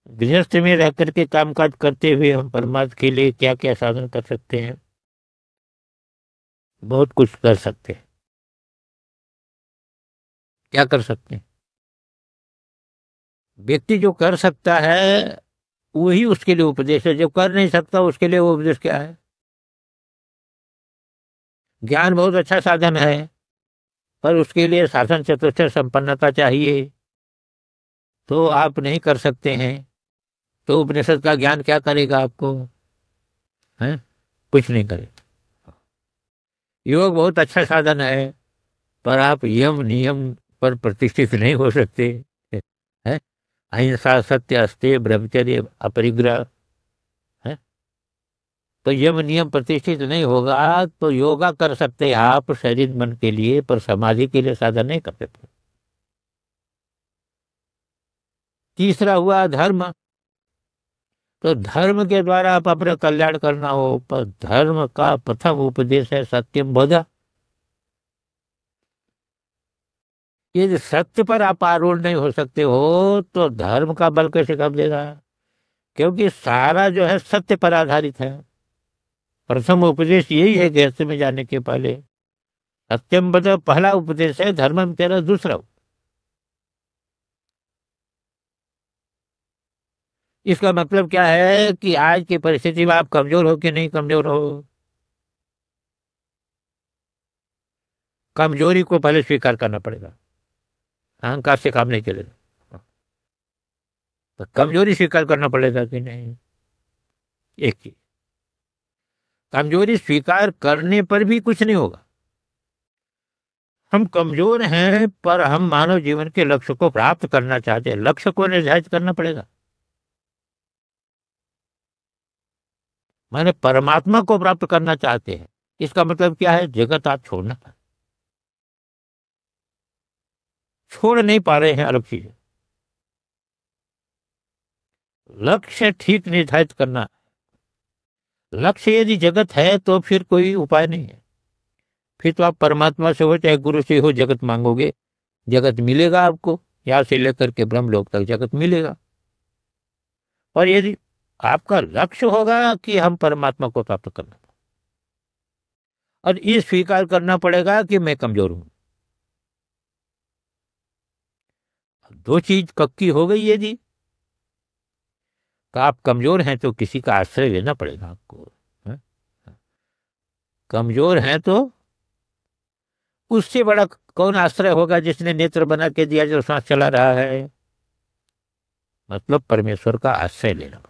गृहस्थ में रह करके कामकाज करते हुए हम परमात्मा के लिए क्या क्या साधन कर सकते हैं? बहुत कुछ कर सकते हैं। क्या कर सकते हैं? व्यक्ति जो कर सकता है वही उसके लिए उपदेश है, जो कर नहीं सकता उसके लिए वो उपदेश क्या है? ज्ञान बहुत अच्छा साधन है, पर उसके लिए शासन चतुष्टय संपन्नता चाहिए। तो आप नहीं कर सकते हैं, तो उपनिषद का ज्ञान क्या करेगा आपको? है, कुछ नहीं करेगा। योग बहुत अच्छा साधन है, पर आप यम नियम पर प्रतिष्ठित नहीं हो सकते। है, अहिंसा सत्य अस्तेय ब्रह्मचर्य अपरिग्रह है, तो यम नियम प्रतिष्ठित नहीं होगा तो योगा कर सकते हैं आप शरीर मन के लिए, पर समाधि के लिए साधन नहीं कर सकते। तीसरा हुआ धर्म। तो धर्म के द्वारा आप अपना कल्याण करना हो, पर धर्म का प्रथम उपदेश है सत्यम बोधा। यदि सत्य पर आप आरूढ़ नहीं हो सकते हो तो धर्म का बल कैसे काम देगा? क्योंकि सारा जो है सत्य पर आधारित है। प्रथम उपदेश यही है गृहस्थ में जाने के पहले। सत्यम बोधा पहला उपदेश है, धर्मम तेरा दूसरा। इसका मतलब क्या है कि आज की परिस्थिति में आप कमजोर हो कि नहीं कमजोर हो? कमजोरी को पहले स्वीकार करना पड़ेगा, अहंकार से काम नहीं चलेगा। तो कमजोरी स्वीकार करना पड़ेगा कि नहीं? एक चीज, कमजोरी स्वीकार करने पर भी कुछ नहीं होगा। हम कमजोर हैं, पर हम मानव जीवन के लक्ष्य को प्राप्त करना चाहते हैं। लक्ष्य को निर्धारित करना पड़ेगा। माने परमात्मा को प्राप्त करना चाहते हैं। इसका मतलब क्या है? जगत आप छोड़ना, छोड़ नहीं पा रहे हैं, अलग चीज है। लक्ष्य ठीक निर्धारित करना। लक्ष्य यदि जगत है तो फिर कोई उपाय नहीं है। फिर तो आप परमात्मा से हो चाहे गुरु से हो जगत मांगोगे, जगत मिलेगा आपको। यहाँ से लेकर के ब्रह्मलोक तक जगत मिलेगा। और यदि आपका लक्ष्य होगा कि हम परमात्मा को प्राप्त करना, और ये स्वीकार करना पड़ेगा कि मैं कमजोर हूं। दो चीज पक्की हो गई। यदि तो आप कमजोर हैं तो किसी का आश्रय लेना पड़ेगा आपको। है? कमजोर हैं तो उससे बड़ा कौन आश्रय होगा जिसने नेत्र बना के दिया जो सांस चला रहा है? मतलब परमेश्वर का आश्रय लेना।